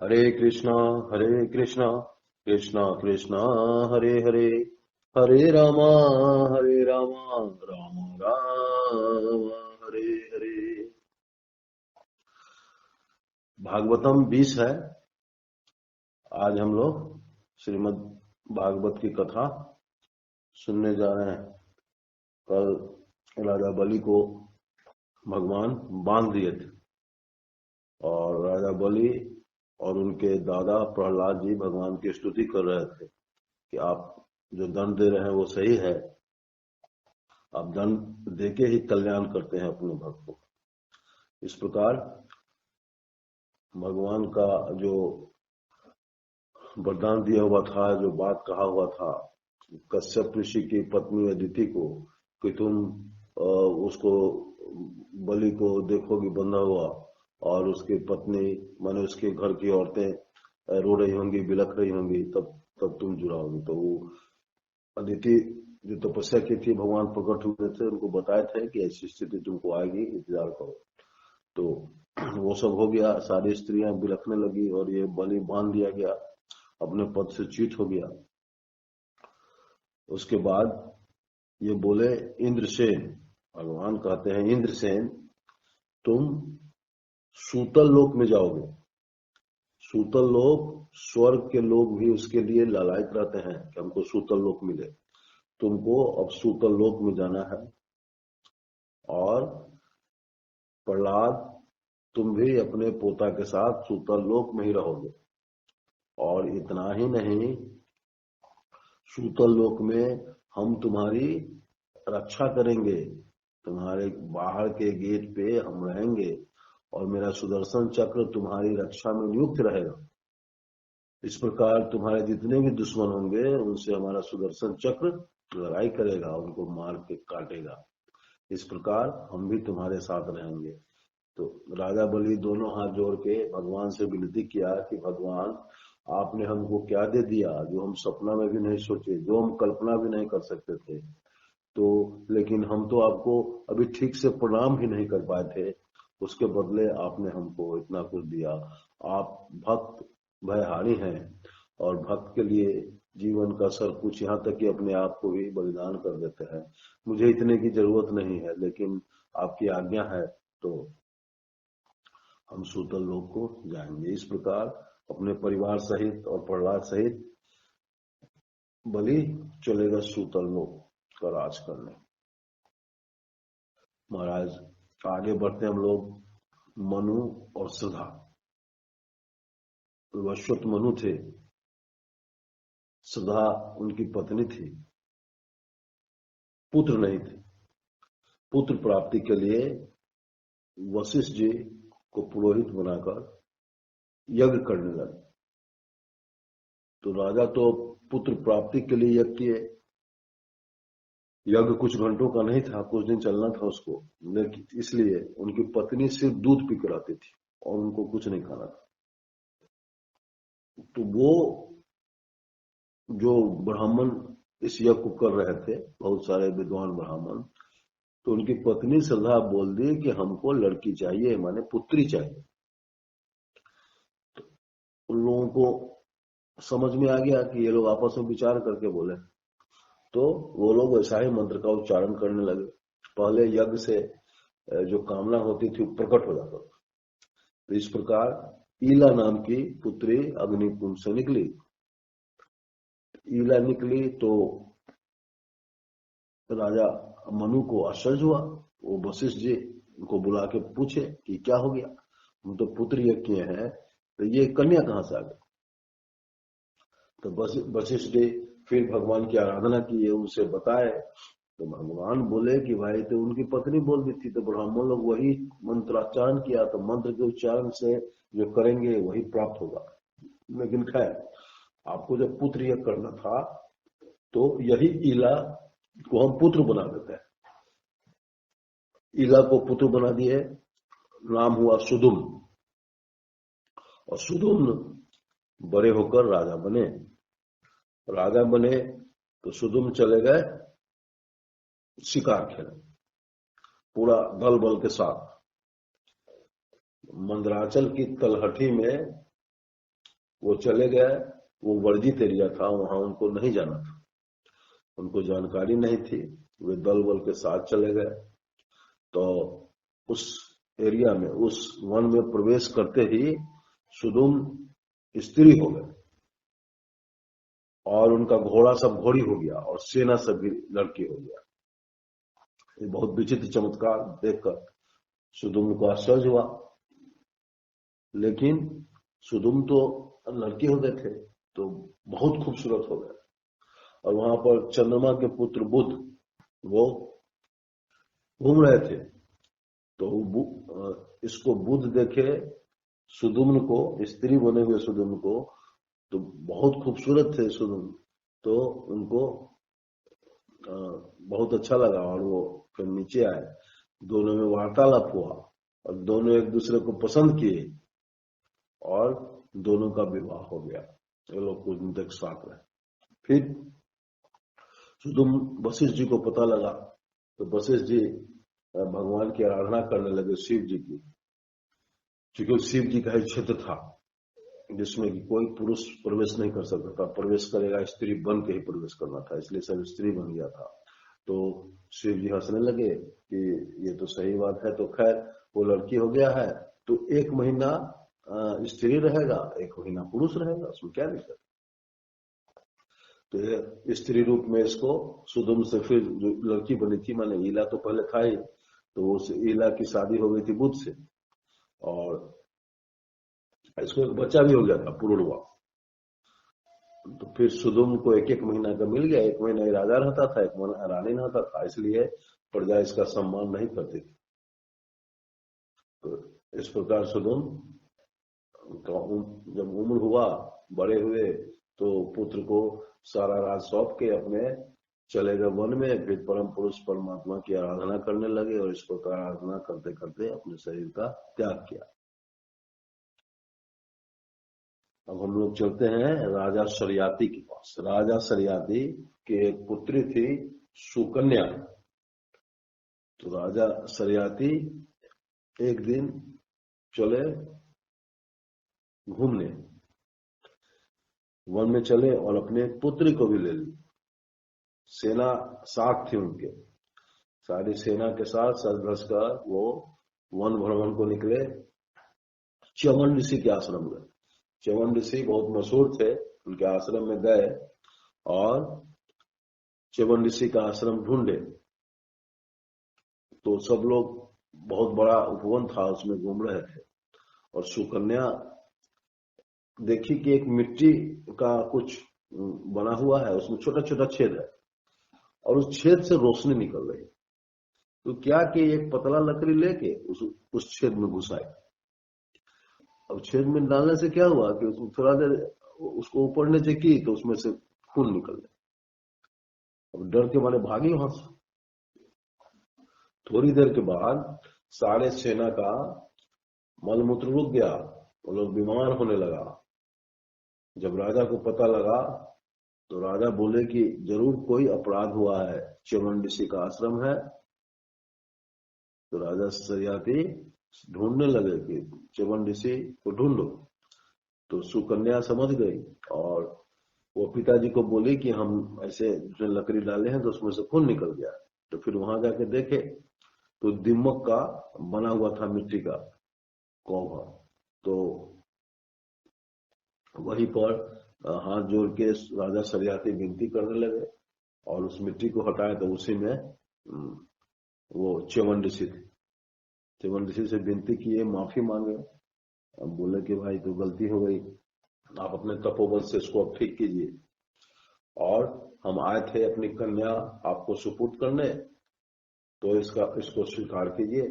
हरे कृष्णा कृष्णा कृष्णा हरे हरे, हरे रामा राम राम हरे हरे। भागवतम 20 है। आज हम लोग श्रीमद् भागवत की कथा सुनने जा रहे हैं। कल राजा बलि को भगवान बांध दिए थे और राजा बलि और उनके दादा प्रहलाद जी भगवान की स्तुति कर रहे थे कि आप जो दंड दे रहे हैं वो सही है। आप दंड देके ही कल्याण करते हैं अपने भक्त को। इस प्रकार भगवान का जो वरदान दिया हुआ था, जो बात कहा हुआ था कश्यप ऋषि की पत्नी अदिति को कि तुम उसको बलि को देखोगी बंधा हुआ और उसकी पत्नी माने उसके घर की औरतें रो रही होंगी, बिलख रही होंगी, तब तब तुम जुड़ाओगी। तो वो अदिति जो तपस्या की थी, भगवान प्रकट हुए थे, उनको बताए थे कि ऐसी स्थिति तुमको आएगी, इंतजार करो। तो वो सब हो गया, सारी स्त्रियां बिलखने लगी और ये बलि बांध दिया गया, अपने पद से च्युत हो गया। उसके बाद ये बोले इंद्रसेन, भगवान कहते हैं इंद्रसेन तुम सूतल लोक में जाओगे। सूतल लोक, स्वर्ग के लोग भी उसके लिए लालायित रहते हैं कि हमको सूतल लोक मिले। तुमको अब सूतल लोक में जाना है। और प्रहलाद तुम भी अपने पोता के साथ सूतल लोक में ही रहोगे। और इतना ही नहीं, सूतल लोक में हम तुम्हारी रक्षा करेंगे, तुम्हारे बाहर के गेट पे हम रहेंगे और मेरा सुदर्शन चक्र तुम्हारी रक्षा में नियुक्त रहेगा। इस प्रकार तुम्हारे जितने भी दुश्मन होंगे उनसे हमारा सुदर्शन चक्र लड़ाई करेगा, उनको मार के काटेगा। इस प्रकार हम भी तुम्हारे साथ रहेंगे। तो राजा बलि दोनों हाथ जोड़ के भगवान से विनती किया कि भगवान आपने हमको क्या दे दिया जो हम सपना में भी नहीं सोचे, जो हम कल्पना भी नहीं कर सकते थे। तो लेकिन हम तो आपको अभी ठीक से प्रणाम भी नहीं कर पाए थे, उसके बदले आपने हमको इतना कुछ दिया। आप भक्त भयहारी हैं और भक्त के लिए जीवन का सब कुछ, यहाँ तक कि अपने आप को भी बलिदान कर देते हैं। मुझे इतने की जरूरत नहीं है, लेकिन आपकी आज्ञा है तो हम सूतल लोक को जाएंगे। इस प्रकार अपने परिवार सहित और प्रहलाद सहित बलि चलेगा सूतल लोक का राज करने। महाराज आगे बढ़ते हम लोग। मनु और सुधा, वश्वत मनु थे, सुधा उनकी पत्नी थी, पुत्र नहीं थे। पुत्र प्राप्ति के लिए वशिष्ठ जी को पुरोहित बनाकर यज्ञ करने लगे। तो राजा तो पुत्र प्राप्ति के लिए यज्ञ किए। यज्ञ कुछ घंटों का नहीं था, कुछ दिन चलना था उसको, लेकिन इसलिए उनकी पत्नी सिर्फ दूध पी कर आती थी और उनको कुछ नहीं खाना था। तो वो जो ब्राह्मण इस यज्ञ को कर रहे थे, बहुत सारे विद्वान ब्राह्मण, तो उनकी पत्नी श्रद्धा बोल दी कि हमको लड़की चाहिए, माने पुत्री चाहिए। तो उन लोगों को समझ में आ गया कि ये लोग आपस में विचार करके बोले, तो वो लोग वैसा ही मंत्र का उच्चारण करने लगे। पहले यज्ञ से जो कामना होती थी वो प्रकट हो जाता था। तो इस प्रकार ईला नाम की पुत्री अग्निकुंड से निकली। ईला निकली तो राजा मनु को आश्चर्य हुआ। वो वशिष्ठ जी को बुला के पूछे कि क्या हो गया, हम तो पुत्र यज्ञ किए हैं, तो ये कन्या कहां से आ गई। तो वशिष्ठ जी फिर भगवान की आराधना की, उनसे बताए। तो भगवान बोले कि भाई तो उनकी पत्नी बोल दी थी, तो ब्राह्मण लोग वही मंत्रोच्चारण किया, तो मंत्र के उच्चारण से जो करेंगे वही प्राप्त होगा। लेकिन खैर, आपको जब पुत्र यज्ञ करना था तो यही ईला को हम पुत्र बना देते हैं। ईला को पुत्र बना दिए, नाम हुआ सुदुम। और सुदुम बड़े होकर राजा बने। राजा बने तो सुदुम चले गए शिकार खेलने, पूरा दल बल के साथ। मंदराचल की तलहटी में वो चले गए, वो वर्जित एरिया था, वहां उनको नहीं जाना था, उनको जानकारी नहीं थी, वे दल बल के साथ चले गए। तो उस एरिया में, उस वन में प्रवेश करते ही सुदुम स्त्री हो गए और उनका घोड़ा सब घोड़ी हो गया और सेना सब भी लड़की हो गया। ये बहुत विचित्र चमत्कार देखकर सुदुम को आश्चर्य हुआ। लेकिन सुदुम तो लड़के हो गए थे, तो बहुत खूबसूरत हो गए। और वहां पर चंद्रमा के पुत्र बुध वो घूम रहे थे, तो इसको बुध देखे सुदुम्न को, स्त्री बने हुए सुदुम्न को, तो बहुत खूबसूरत थे सुदुम्न, तो उनको बहुत अच्छा लगा और वो फिर नीचे आए। दोनों में वार्तालाप हुआ और दोनों एक दूसरे को पसंद किए और दोनों का विवाह हो गया। ये लोग कुछ दिन तक साथ रहे। फिर सुदुम वशिष्ठ जी को पता लगा, तो वशिष्ठ जी भगवान की आराधना करने लगे, शिव जी की, क्योंकि शिव जी का ही क्षेत्र था जिसमें कि कोई पुरुष प्रवेश नहीं कर सकता था, प्रवेश करेगा स्त्री बन के ही प्रवेश करना था, इसलिए सब स्त्री बन गया था। तो शिव जी हंसने लगे कि ये तो सही बात है, तो खैर वो लड़की हो गया है तो 1 महीना स्त्री रहेगा, 1 महीना पुरुष रहेगा, उसमें क्या दिक्कत। तो स्त्री रूप में इसको सुदुम से फिर जो लड़की बनी थी, माने ईला तो पहले था ही, तो उस ईला की शादी हो गई थी बुध से और इसको एक बच्चा भी हो गया था पुरुरवा। तो फिर सुदुम को 1-1 महीना का मिल गया, 1 महीना ही राजा रहता था, 1 महीना रानी रहता था, इसलिए प्रजा इसका सम्मान नहीं करती थी। तो इस प्रकार सुदुम जब उम्र हुआ, बड़े हुए, तो पुत्र को सारा राज सौंप के अपने चले गए वन में। फिर परम पुरुष परमात्मा की आराधना करने लगे और इस प्रकार आराधना करते करते अपने शरीर का त्याग किया। अब हम लोग चलते हैं राजा शरियाती के पास। राजा शरियाती की एक पुत्री थी सुकन्या। तो राजा शरियाती एक दिन चले घूमने, वन में चले और अपने पुत्री को भी ले ली। सेना साथ थी उनके, सारी सेना के साथ सज धज कर वो वन भ्रमण को निकले। च्यवन ऋषि के आश्रम गए। च्यवन ऋषि बहुत मशहूर थे, उनके आश्रम में गए और च्यवन ऋषि का आश्रम ढूंढे। तो सब लोग, बहुत बड़ा उपवन था, उसमें घूम रहे थे और सुकन्या देखी कि एक मिट्टी का कुछ बना हुआ है, उसमें छोटा छोटा छेद है और उस छेद से रोशनी निकल रही है। तो क्या कि एक पतला लकड़ी लेके उस छेद में घुसाई। अब छेद में डालने से क्या हुआ कि उसमें थोड़ा देर उसको ऊपर नीचे की तो उसमें से खून निकल गया। अब डर के मारे भागी वहां से। थोड़ी देर के बाद सारे सेना का मलमूत्र रुक गया, वो लोग बीमार होने लगा। जब राजा को पता लगा तो राजा बोले कि जरूर कोई अपराध हुआ है, च्यवन ऋषि का आश्रम है। तो राजा शरियाती ढूंढने लगे कि च्यवन ऋषि को ढूंढो। तो सुकन्या समझ गई और वो पिताजी को बोली कि हम ऐसे लकड़ी डाले हैं तो उसमें से खून निकल गया। तो फिर वहां जाके देखे तो दिमक का बना हुआ था मिट्टी का कौवा। तो वहीं पर हाथ जोड़ के राजा शरियाती विनती करने लगे और उस मिट्टी को हटाए तो उसी में वो च्यवन ऋषि थे। च्यवन ऋषि से विनती किए, माफी मांगे। अब बोले कि भाई तो गलती हो गई, आप अपने तपोबल से इसको अब ठीक कीजिए और हम आए थे अपनी कन्या आपको सुपुर्द करने, तो इसको स्वीकार कीजिए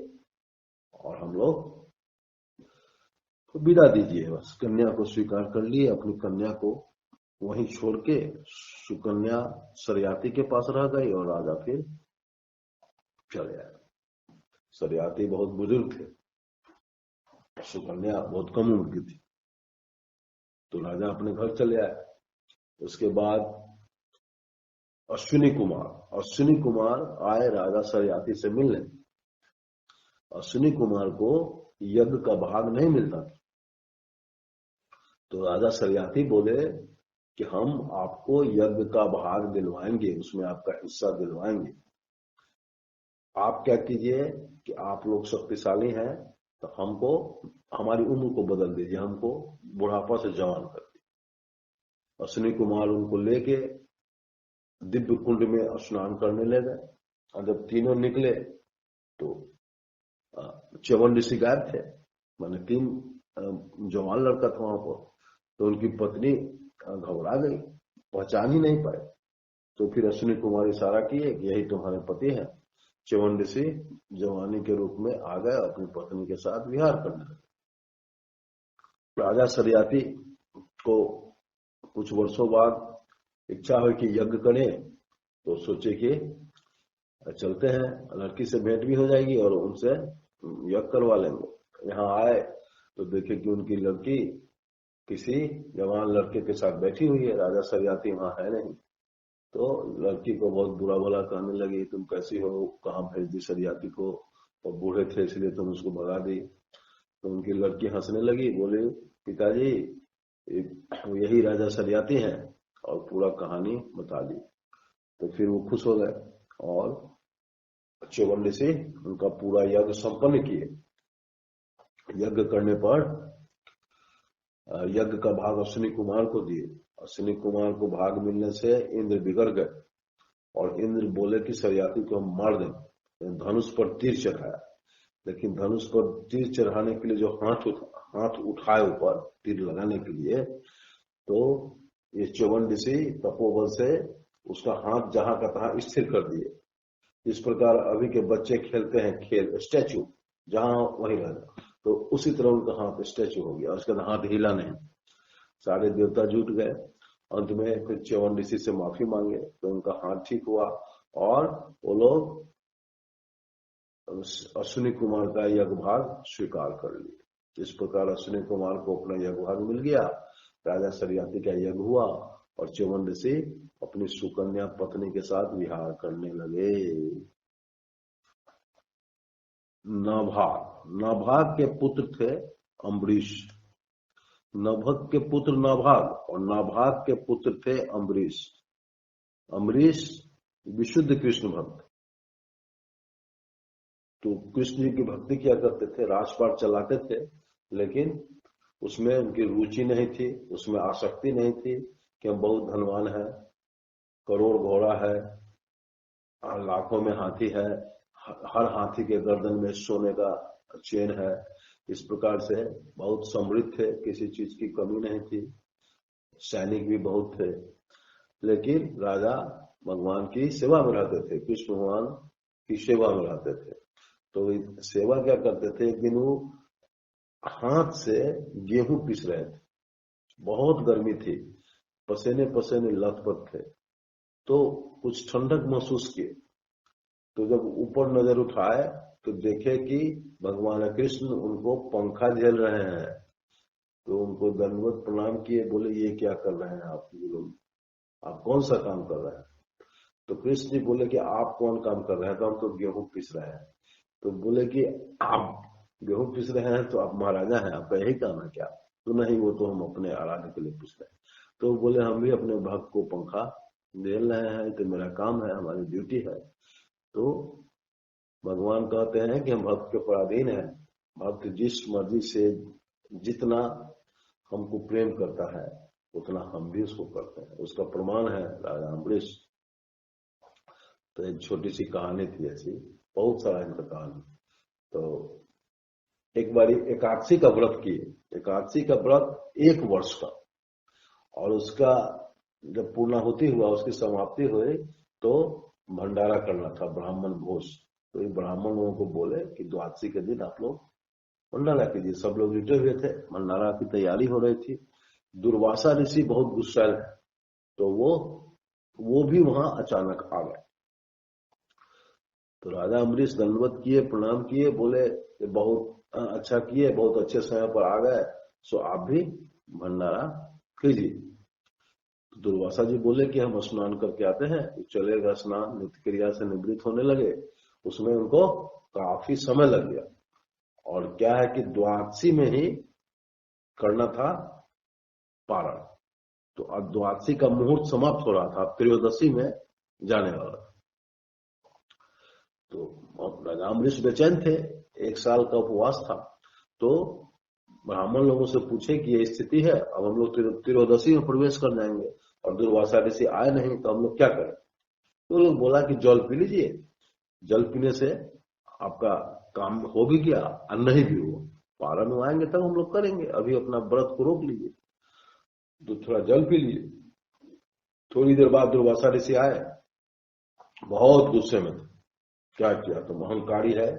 और हम लोग तो विदा दीजिए। बस कन्या को स्वीकार कर लिए, अपनी कन्या को वहीं छोड़ के सुकन्या शरियाती के पास रह गई और राजा फिर चले आए। शरियाती बहुत बुजुर्ग थे, सुकन्या बहुत कम उम्र की थी। तो राजा अपने घर चले आए। उसके बाद अश्विनी कुमार आए राजा शरियाती से मिलने। अश्विनी कुमार को यज्ञ का भाग नहीं मिलता था, तो राजा सरियाती बोले कि हम आपको यज्ञ का भाग दिलवाएंगे, उसमें आपका हिस्सा दिलवाएंगे। आप क्या कीजिए कि आप लोग शक्तिशाली हैं, तो हमको हमारी उम्र को बदल दीजिए, हमको बुढ़ापा से जवान कर दीजिए। अश्विनी कुमार उनको लेके दिव्य कुंड में स्नान करने ले गए, और जब तीनों निकले तो च्यवन ऋषि गायब थे। माने 3 जवान लड़का था वहां पर। तो उनकी पत्नी घबरा गई, पहचान ही नहीं पाए। तो फिर अश्विनी कुमार इशारा किए कि यही तुम्हारे पति हैं। च्यवन ऋषि जवानी के रूप में आ गए, अपनी पत्नी के साथ विहार करने लगे। राजा सरियाती को कुछ वर्षों बाद इच्छा हुई कि यज्ञ करें, तो सोचे कि चलते हैं, लड़की से भेंट भी हो जाएगी और उनसे यज्ञ करवा लेंगे। यहाँ आए तो देखे कि उनकी लड़की किसी जवान लड़के के साथ बैठी हुई है, राजा सरियाती वहां है नहीं। तो लड़की को बहुत बुरा भला कहने लगी, तुम कैसी हो, कहाँ भेज दी सरियाती को, और बूढ़े थे इसलिए तुम उसको भगा दी। तो उनकी लड़की हंसने लगी, बोले पिताजी यही राजा सरियाती हैं, और पूरा कहानी बता दी। तो फिर वो खुश हो गए और च्यवन ऋषि उनका पूरा यज्ञ संपन्न किए। यज्ञ करने पर यज्ञ का भाग अश्विनी कुमार को दिए। अश्विनी कुमार को भाग मिलने से इंद्र बिगड़ गए, और इंद्र बोले कि सरियाती को हम मार दें। धनुष पर तीर चढ़ाया, लेकिन धनुष पर तीर चढ़ाने के लिए जो हाथ उठाए ऊपर तीर लगाने के लिए, तो ये च्यवन ऋषि तपोबल से उसका हाथ जहां का तहां स्थिर कर दिए। इस प्रकार अभी के बच्चे खेलते हैं खेल, स्टैचू जहां वहीं रहना, तो उसी तरह उनका हाथ स्टैचू हो गया, उसका हाथ हिला नहीं। सारे देवता जुट गए, अंत में फिर च्यवन ऋषि से माफी मांगे, तो उनका हाथ ठीक हुआ, और वो लोग अश्विनी कुमार का यज्ञ भाग स्वीकार कर लिए। इस प्रकार अश्विनी कुमार को अपना यज्ञ भाग मिल गया, राजा सरियाती का यज्ञ हुआ, और च्यवन ऋषि अपनी सुकन्या पत्नी के साथ विहार करने लगे। नाभाग के पुत्र थे अम्बरीश। नभग के पुत्र नाभाग, और नाभाग के पुत्र थे अम्बरीश। अम्बरीश विशुद्ध कृष्ण भक्त, तो कृष्ण जी की भक्ति क्या करते थे, राजपाट चलाते थे, लेकिन उसमें उनकी रुचि नहीं थी, उसमें आसक्ति नहीं थी कि हम बहुत धनवान हैं, करोड़ घोड़ा है, लाखों में हाथी है, हर हाथी के गर्दन में सोने का चेन है। इस प्रकार से बहुत समृद्ध थे, किसी चीज की कमी नहीं थी, सैनिक भी बहुत थे, लेकिन राजा भगवान की सेवा में रहते थे, कृष्ण भगवान की सेवा में रहते थे। तो सेवा क्या करते थे, एक दिन वो हाथ से गेहूं पीस रहे थे, बहुत गर्मी थी, पसीने पसीने लथपथ थे, तो कुछ ठंडक महसूस किए। तो जब ऊपर नजर उठाए तो देखे कि भगवान कृष्ण उनको पंखा झेल रहे हैं। तो उनको दंडवत प्रणाम किए, बोले ये क्या कर रहे हैं आप लोग, आप कौन सा काम कर रहे हैं। तो कृष्ण जी बोले कि आप कौन काम कर रहे हैं, तो हम तो गेहूं पीस रहे हैं। तो बोले कि आप गेहूं पीस रहे हैं तो आप महाराजा हैं, आपका यही काम है क्या। तो नहीं, वो तो हम अपने आराध्य के लिए पीस रहे हैं। तो बोले हम भी अपने भक्त को पंखा झेल रहे हैं, तो मेरा काम है, हमारी ड्यूटी है। तो भगवान कहते हैं कि हम भक्त के पराधीन हैं, भक्त जिस मर्जी से जितना हमको प्रेम करता है उतना हम भी उसको करते हैं। उसका प्रमाण है राजा अम्बरीश। तो एक छोटी सी कहानी थी ऐसी, बहुत सारा इनका कहानी। तो एक बारी एकादशी का व्रत किए, एकादशी का व्रत 1 वर्ष का, और उसका जब पूर्णाहुति हुआ, उसकी समाप्ति हुई, तो भंडारा करना था, ब्राह्मण भोज। तो एक ब्राह्मण लोगों को बोले कि द्वादशी के दिन आप लोग भंडारा कीजिए। सब लोग जुटे हुए थे, भंडारा की तैयारी हो रही थी। दुर्वासा ऋषि बहुत गुस्सैल है, तो वो भी वहां अचानक आ गए। तो राजा अम्बरीश दंडवत किए, प्रणाम किए, बोले बहुत अच्छा किए, बहुत अच्छे समय पर आ गए, सो आप भी भंडारा कीजिए। तो दुर्वासा जी बोले कि हम स्नान करके आते हैं। तो चलेगा स्नान, नित्य क्रिया से निवृत्त होने लगे, उसमें उनको काफी समय लग गया। और क्या है कि द्वादशी में ही करना था पारण। तो द्वादशी का मुहूर्त समाप्त हो रहा था, त्रयोदशी में जाने वाला। तो राजा अम्बरीश बेचैन थे, 1 साल का उपवास था। तो ब्राह्मण लोगों से पूछे कि ये स्थिति है, अब हम लोग त्रयोदशी में प्रवेश कर जाएंगे और दुर्वासा ऋषि आए नहीं तो हम लोग क्या करें। तो लोग बोला कि जल पी लीजिए, जल पीने से आपका काम हो भी गया और नहीं भी हुआ, पारण में आएंगे तब हम लोग करेंगे, अभी अपना व्रत को रोक लीजिए। तो थोड़ा जल पी लीजिए। थोड़ी देर बाद दुर्वासा ऋषि आए, बहुत गुस्से में थे। क्या किया, तुम अहंकारी है,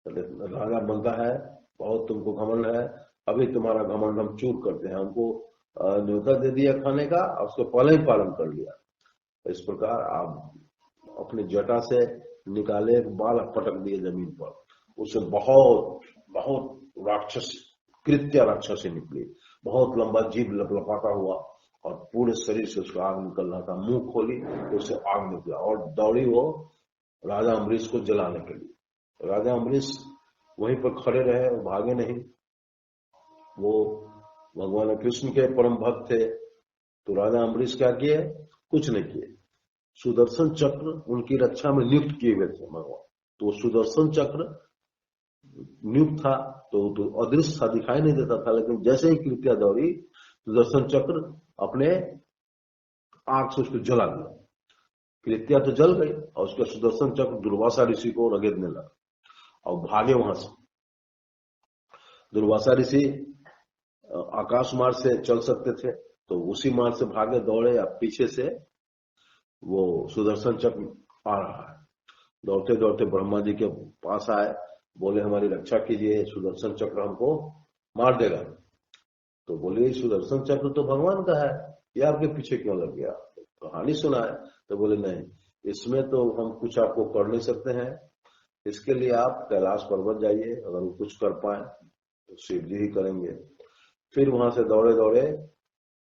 राजा बनता है, बहुत तुमको घमंड है, अभी तुम्हारा घमंड हम चूर करते हैं। हमको न्योता दे दिया खाने का, उसको पहले ही पालन कर लिया। इस प्रकार आप अपनी जटा से निकाले, बाल पटक दिए जमीन पर। उसे बहुत बहुत राक्षस, कृत्य राक्षसी निकली, बहुत लंबा जीभ लपलपाता हुआ और पूरे शरीर से उसका आग निकल रहा था। मुंह खोली तो उसे आग निकला और दौड़ी वो राजा अम्बरीश को जलाने के लिए। राजा अम्बरीश वहीं पर खड़े रहे, वो भागे नहीं। वो भगवान कृष्ण के परम भक्त थे। तो राजा अम्बरीश क्या किए, कुछ नहीं किए। सुदर्शन चक्र उनकी रक्षा में नियुक्त किए गए थे भगवान। तो सुदर्शन चक्र नियुक्त था तो अदृश्य था, दिखाई नहीं देता था, लेकिन जैसे ही कृत्या दौड़ी सुदर्शन चक्र अपने आग से उसको जला दिया। कृत्या तो जल गई और उसका सुदर्शन चक्र दुर्वासा ऋषि को रगेदने लगा और भागे वहां से। दुर्वासा ऋषि आकाश मार्ग से चल सकते थे तो उसी मार्ग से भागे, दौड़े, या पीछे से वो सुदर्शन चक्र आ रहा है। दौड़ते दौड़ते ब्रह्मा जी के पास आए, बोले हमारी रक्षा कीजिए, सुदर्शन चक्र हमको मार देगा। तो बोले सुदर्शन चक्र तो भगवान का है, ये आपके पीछे क्यों लग गया। कहानी सुनाए तो बोले नहीं, इसमें तो हम कुछ आपको कर नहीं सकते हैं, इसके लिए आप कैलाश पर्वत जाइए, अगर वो कुछ कर पाए तो शिव जी ही करेंगे। फिर वहां से दौड़े दौड़े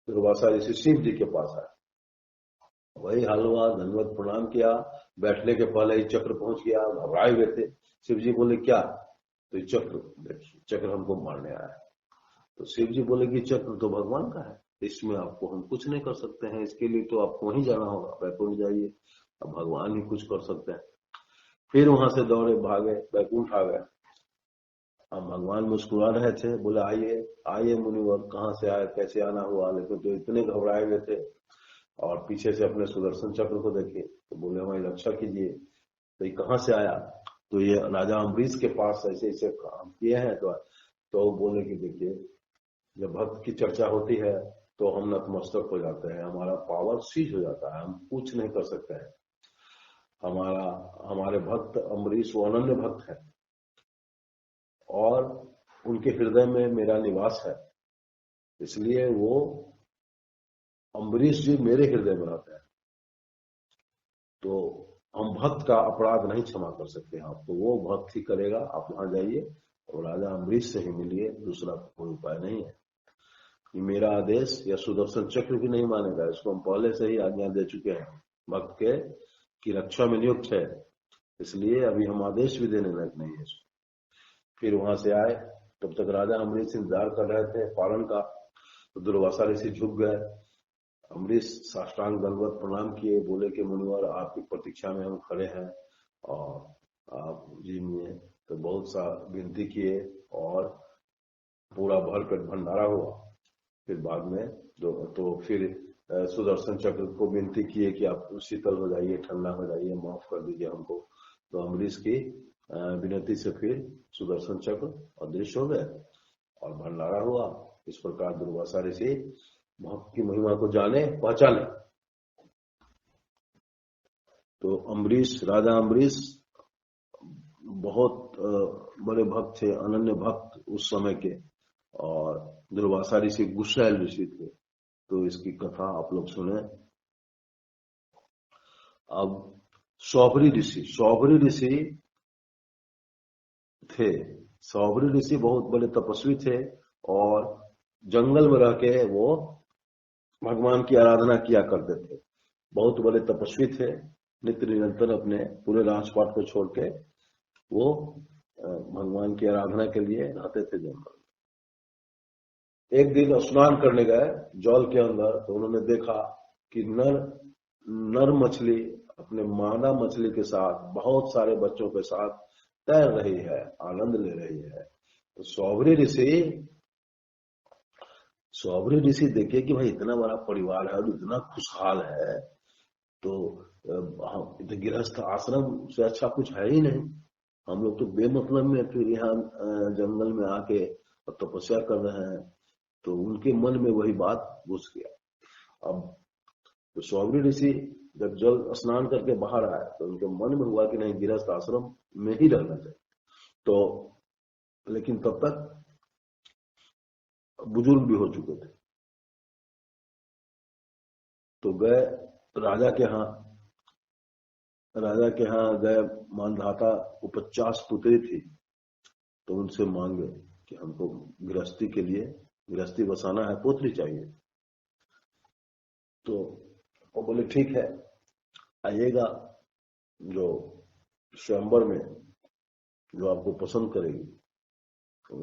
दुर्वासा ऋषि शिव जी के पास आए। वही हाल हुआ, धन्यवाद प्रणाम किया, बैठने के पहले ही चक्र पहुंच गया, घबराए हुए थे। शिव जी बोले क्या, तो ये चक्र देखिए, चक्र हमको मारने आया है। तो शिव जी बोले कि चक्र तो भगवान का है, इसमें आपको हम कुछ नहीं कर सकते हैं, इसके लिए तो आपको वहीं जाना होगा, बैकुंठ जाइए, अब भगवान ही कुछ कर सकते हैं। फिर वहां से दौड़े भागे, बैकुंठ आ गए। अब भगवान मुस्कुरा रहे थे, बोले आइए आइए मुनिवर, कहाँ से आए, कैसे आना हुआ। लेकिन तो इतने घबराए हुए थे और पीछे से अपने सुदर्शन चक्र को देखे तो बोले हमारी रक्षा कीजिए। तो ये कहाँ से आया, तो ये राजा अम्बरीश के पास ऐसे ऐसे काम किए हैं। तो बोले कि देखिए, जब भक्त की चर्चा होती है तो हम नतमस्तक हो जाते हैं, हमारा पावर सीज हो जाता है, हम कुछ नहीं कर सकते हैं। हमारे भक्त अम्बरीश वो अनन्य भक्त है और उनके हृदय में मेरा निवास है, इसलिए वो अम्बरीश जी मेरे हृदय में रहते हैं। तो हम भक्त का अपराध नहीं क्षमा कर सकते आप, तो वो भक्त ही करेगा, आप वहां जाइए और राजा अम्बरीश से ही मिलिए, दूसरा कोई उपाय नहीं है। ये मेरा आदेश या सुदर्शन चक्र भी नहीं मानेगा, इसको हम पहले से ही आज्ञा दे चुके हैं, भक्त के की रक्षा में नियुक्त है, इसलिए अभी हम आदेश भी देने लायक नहीं है। फिर वहां से आए, तब तक राजा अम्बरीश इंतजार कर रहे थे पारण का। तो दुर्वासा ऋषि झुक गए, अम्बरीश साष्टांग दंडवत प्रणाम किए, बोले कि मुनिवर आपकी प्रतीक्षा में हम खड़े हैं और आप जी में तो बहुत सा विनती किए और पूरा भर पेट भंडारा हुआ। फिर बाद में तो फिर सुदर्शन चक्र को विनती किए कि आप शीतल हो जाइए, ठंडा हो जाइए, माफ कर दीजिए हमको। तो अम्बरीश की विनती से फिर सुदर्शन चक्र अदृश्य हो गए और भंडारा हुआ। इस प्रकार दुर्वासा ऋषि भक्त की महिमा को जाने पहचाने। तो अम्बरीश, राजा अम्बरीश बहुत बड़े भक्त थे, अनन्य भक्त उस समय के, और दुर्वासा ऋषि गुस्सैल ऋषि थे। तो इसकी कथा आप लोग सुने। अब सौबरी ऋषि थे। सौबरी ऋषि बहुत बड़े तपस्वी थे और जंगल में रह के वो भगवान की आराधना किया करते थे। बहुत बड़े तपस्वी थे, नित्य निरंतर अपने पूरे राजपाट को छोड़ के वो भगवान की आराधना के लिए रहते थे जंगल। एक दिन स्नान करने गए जल के अंदर, तो उन्होंने देखा कि नर मछली अपने मादा मछली के साथ बहुत सारे बच्चों के साथ तैर रही है, आनंद ले रही है। तो सौबरी ऋषि देखे कि भाई इतना बड़ा परिवार है और इतना खुशहाल है, तो गृहस्थ आश्रम से अच्छा कुछ है ही नहीं। हम लोग तो बेमतलब में फिर यहाँ जंगल में आके तपस्या कर रहे हैं। तो उनके मन में वही बात घुस गया। अब तो सौबरी ऋषि जब जल स्नान करके बाहर आए तो उनके मन में हुआ कि नहीं, गृहस्थ आश्रम में ही रहना चाहिए। तो लेकिन तब तक बुजुर्ग भी हो चुके थे। तो गए राजा के यहाँ गए। मानधाता को 50 पुत्री थी, तो उनसे मांगे कि हमको गृहस्थी के लिए, गृहस्थी बसाना है, पुत्री चाहिए। तो वो बोले ठीक है, आइएगा, जो स्वयंवर में जो आपको पसंद करेगी तो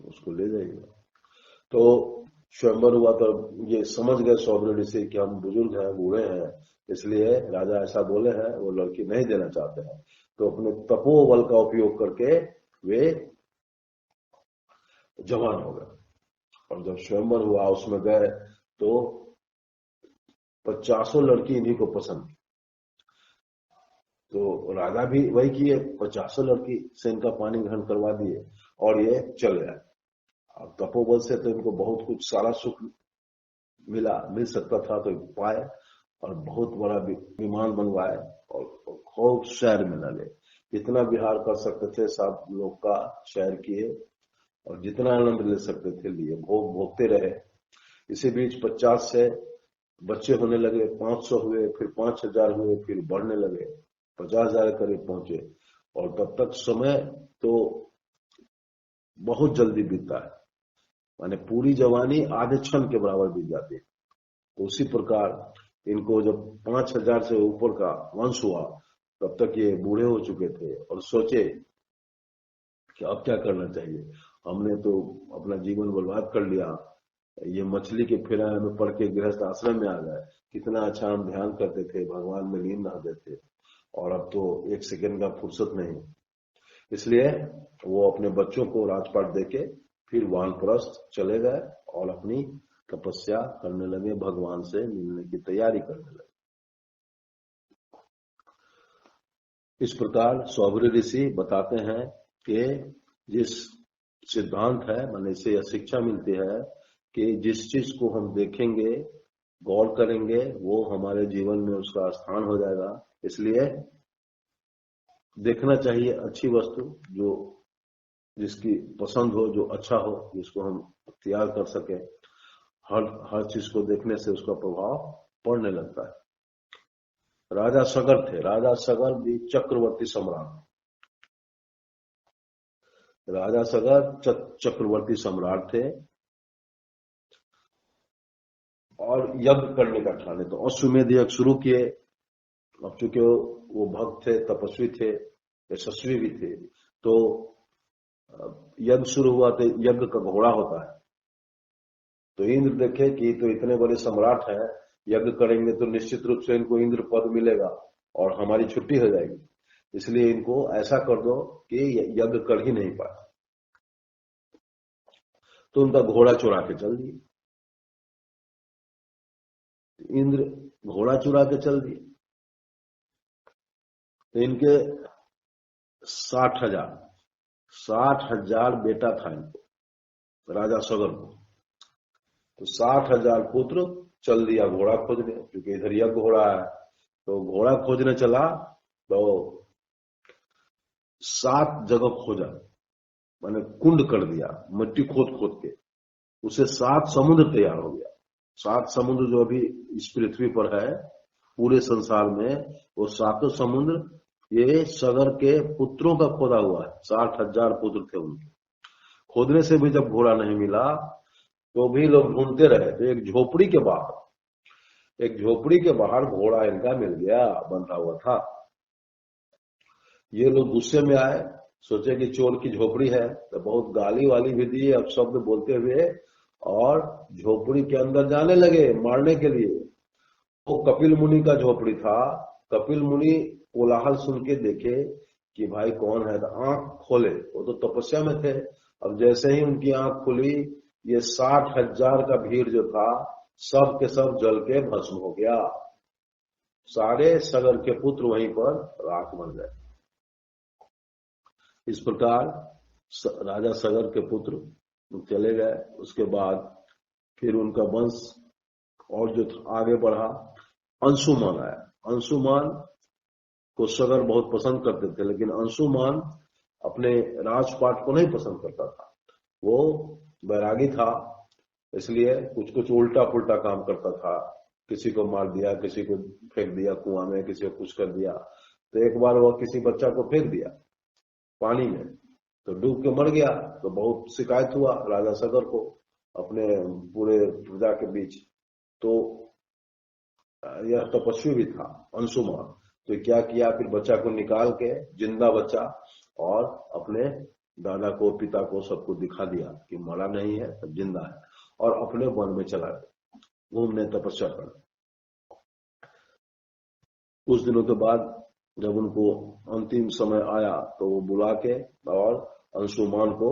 उसको ले जाइएगा। तो स्वयंवर हुआ, तो ये समझ गए सौबरी ऋषि कि हम बुजुर्ग हैं, बूढ़े हैं, इसलिए राजा ऐसा बोले हैं, वो लड़की नहीं देना चाहते हैं। तो अपने तपोबल का उपयोग करके वे जवान हो गए। और जब स्वयंवर हुआ उसमें गए तो 50 लड़की इन्हीं को पसंद थी। तो राजा भी वही किए, 50 लड़की से इनका पानी ग्रहण करवा दिए और ये चल गए। अब तपोबल से तो इनको बहुत कुछ सारा सुख मिल सकता था, तो पाए और बहुत बड़ा विमान बनवाए और खूब शहर में लगे। जितना विहार कर सकते थे सब लोग का शहर किए और जितना आनंद ले सकते थे लिए, भोगते रहे। इसी बीच 50 से बच्चे होने लगे, 500 हुए, फिर 5000 हुए, फिर बढ़ने लगे, 50,000 करीब पहुंचे। और तब तक समय तो बहुत जल्दी बीतता है, माने पूरी जवानी आधे क्षण के बराबर बीत जाती है। तो उसी प्रकार इनको जब 5000 से ऊपर का वंश हुआ, तब तक ये बूढ़े हो चुके थे और सोचे कि अब क्या करना चाहिए। हमने तो अपना जीवन बर्बाद कर लिया, ये मछली के फेरा में पड़ के गृहस्थ आश्रम में आ गए। कितना अच्छा हम ध्यान करते थे, भगवान में लीन रहते थे, और अब तो एक सेकंड का फुर्सत नहीं। इसलिए वो अपने बच्चों को राजपाट देके फिर वानप्रस्थ चले गए और अपनी तपस्या करने लगे, भगवान से मिलने की तैयारी करने लगे। इस प्रकार सौबरी ऋषि बताते हैं कि जिस सिद्धांत है, माने इसे यह शिक्षा मिलती है कि जिस चीज को हम देखेंगे, गौर करेंगे, वो हमारे जीवन में उसका स्थान हो जाएगा। इसलिए देखना चाहिए अच्छी वस्तु, जो जिसकी पसंद हो, जो अच्छा हो, जिसको हम अख्तियार कर सके। हर चीज को देखने से उसका प्रभाव पड़ने लगता है। राजा सगर थे, राजा सगर भी चक्रवर्ती सम्राट। राजा सगर चक्रवर्ती सम्राट थे और यज्ञ करने का ठाने। तो अश्वमेध यज्ञ शुरू किए। अब चूंकि वो भक्त थे, तपस्वी थे, यशस्वी भी थे, तो यज्ञ शुरू हुआ। तो यज्ञ का घोड़ा होता है। तो इंद्र देखे कि तो इतने बड़े सम्राट हैं, यज्ञ करेंगे तो निश्चित रूप से इनको इंद्र पद मिलेगा और हमारी छुट्टी हो जाएगी। इसलिए इनको ऐसा कर दो कि यज्ञ कर ही नहीं पाए। तो उनका घोड़ा चुरा के चल दिए। इंद्र घोड़ा चुरा के चल दिए। तो इनके 60,000 बेटा था इनको, राजा सगर को। तो 60,000 पुत्र चल दिया घोड़ा खोजने, क्योंकि इधर यज्ञ हो रहा है। तो घोड़ा खोजने चला तो 7 जगह खोजा, मैंने कुंड कर दिया, मिट्टी खोद खोद के उसे 7 समुद्र तैयार हो गया। 7 समुद्र जो अभी इस पृथ्वी पर है पूरे संसार में, वो 7 समुद्र ये सगर के पुत्रों का खोदा हुआ है। 60,000 पुत्र थे उनके। खोदने से भी जब घोड़ा नहीं मिला तो भी लोग ढूंढते रहे। तो एक झोपड़ी के बाहर घोड़ा इनका मिल गया, बंधा हुआ था। ये लोग गुस्से में आए, सोचे कि चोर की झोपड़ी है, तो बहुत गाली वाली भी दी, अब शब्द बोलते हुए और झोपड़ी के अंदर जाने लगे मारने के लिए। वो कपिल मुनि का झोपड़ी था। कपिल मुनि कोलाहल सुन के देखे कि भाई कौन है, तो आंख खोले, वो तो तपस्या में थे। अब जैसे ही उनकी आंख खुली, ये 60,000 का भीड़ जो था सब के सब जल के भस्म हो गया। सारे सगर के पुत्र वहीं पर राख बन गए। इस प्रकार राजा सगर के पुत्र चले गए। उसके बाद फिर उनका वंश और जो आगे बढ़ा। अंशुमान आया। अंशुमान को सगर बहुत पसंद करते थे, लेकिन अंशुमान अपने राजपाट को नहीं पसंद करता था। वो बैरागी था, इसलिए कुछ कुछ उल्टा पुल्टा काम करता था। किसी को मार दिया, किसी को फेंक दिया कुआं में, किसी को कुछ कर दिया। तो एक बार वह किसी बच्चा को फेंक दिया पानी में, तो डूब के मर गया। तो बहुत शिकायत हुआ राजा सगर को अपने पूरे प्रजा के बीच। तो यह तपस्वी भी था अंशुमान। तो क्या किया, फिर बच्चा को निकाल के, जिंदा बच्चा, और अपने दादा को, पिता को, सबको दिखा दिया कि मरा नहीं है, अब जिंदा है, और अपने वन में चला गया घूमने, तपस्या कर। कुछ दिनों के बाद जब उनको अंतिम समय आया तो वो बुला के और अंशुमान को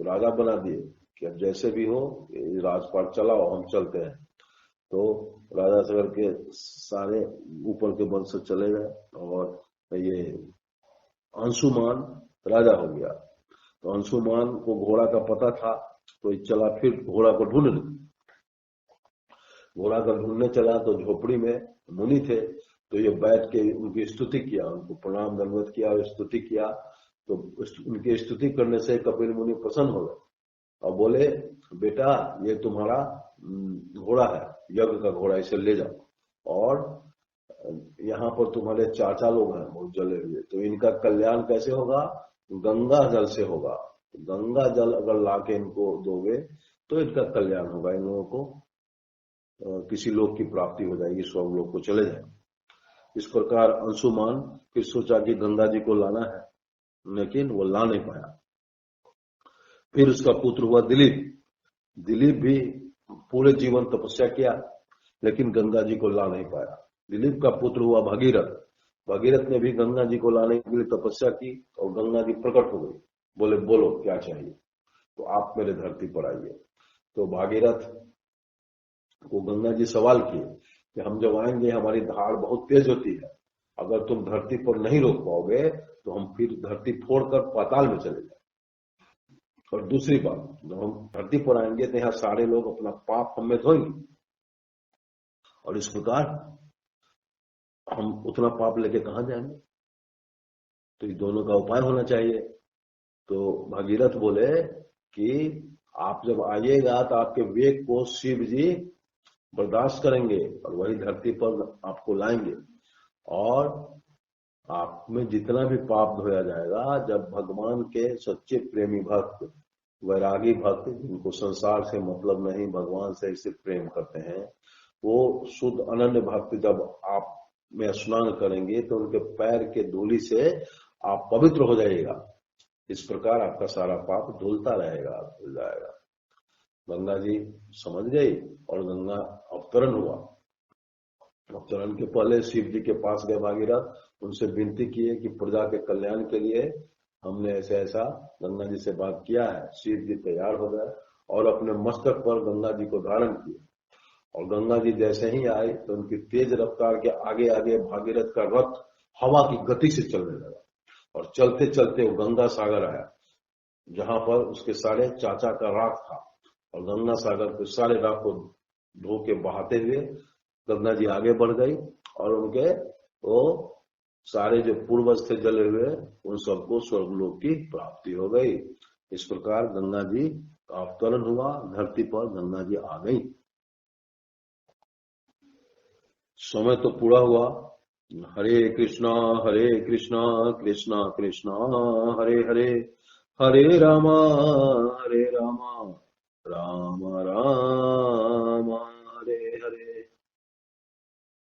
राजा बना दिए कि अब जैसे भी हो राजपाट चलाओ, हम चलते हैं। तो राजा सगर के सारे ऊपर के वंश चले गए और ये अंशुमान राजा हो गया। तो अंशुमान को घोड़ा का पता था, तो चला फिर घोड़ा को ढूंढने। घोड़ा का ढूंढने चला तो झोपड़ी में मुनि थे, तो ये बैठ के उनकी स्तुति किया, उनको प्रणाम दंडवत किया और स्तुति किया। तो उनकी स्तुति करने से कपिल मुनि प्रसन्न हो गए और बोले, बेटा ये तुम्हारा घोड़ा है, यज्ञ का घोड़ा, इसे ले जाओ। और यहाँ पर तुम्हारे चाचा लोग हैं बहुत जले हुए, तो इनका कल्याण कैसे होगा, गंगा जल से होगा। गंगा जल अगर लाके इनको दोगे तो इनका कल्याण होगा, इन लोगों को किसी लोग की प्राप्ति हो जाएगी, स्वर्ग लोग को चले जाएंगे। इस प्रकार अंशुमान फिर सोचा कि गंगा जी को लाना है, लेकिन वो ला नहीं पाया। फिर उसका पुत्र हुआ दिलीप। दिलीप भी पूरे जीवन तपस्या किया, लेकिन गंगा जी को ला नहीं पाया। दिलीप का पुत्र हुआ भगीरथ। भगीरथ ने भी गंगा जी को लाने के लिए तपस्या की और गंगा जी प्रकट हो गई। बोले, बोलो क्या चाहिए, तो आप मेरे धरती पर आइए। तो भागीरथ को गंगा जी सवाल किए कि हम जब आएंगे, हमारी धार बहुत तेज होती है, अगर तुम धरती पर नहीं रोक पाओगे तो हम फिर धरती फोड़कर पाताल में चले जाए। और दूसरी बात, जब हम धरती पर आएंगे तो यहाँ सारे लोग अपना पाप हमें धोएंगे, और इस प्रकार हम उतना पाप लेके कहां जाएंगे। तो ये दोनों का उपाय होना चाहिए। तो भगीरथ बोले कि आप जब आइएगा तो आपके वेग को शिव जी बर्दाश्त करेंगे और वही धरती पर आपको लाएंगे, और आप में जितना भी पाप धोया जाएगा, जब भगवान के सच्चे प्रेमी भक्त, वैरागी भक्त, जिनको संसार से मतलब नहीं, भगवान से सिर्फ प्रेम करते हैं, वो शुद्ध अनन्य भक्त जब आप में स्नान करेंगे तो उनके पैर के धूलि से आप पवित्र हो जाइएगा। इस प्रकार आपका सारा पाप धुलता रहेगा, धुल जाएगा। गंगा जी समझ गई और गंगा अवतरण हुआ। अवतरण के पहले शिव जी के पास गए भागीरथ, उनसे विनती किए कि प्रजा के कल्याण के लिए हमने ऐसे ऐसा गंगा जी से बात किया है। शिव जी तैयार हो गए और अपने मस्तक पर गंगा जी को धारण किए। और गंगा जी जैसे ही आए तो उनकी तेज रफ्तार के आगे आगे भागीरथ का रथ हवा की गति से चलने लगा, और चलते चलते वो गंगा सागर आया, जहां पर उसके सारे चाचा का राख था। और गंगा सागर के सारे राख को धो के बहाते हुए गंगा जी आगे बढ़ गई, और उनके वो सारे जो पूर्वज थे जले हुए, उन सबको स्वर्गलोक की प्राप्ति हो गई। इस प्रकार गंगा जी का अवतरण हुआ, धरती पर गंगा जी आ गई। समय तो पूरा हुआ। हरे कृष्णा कृष्णा कृष्णा हरे हरे, हरे रामा राम राम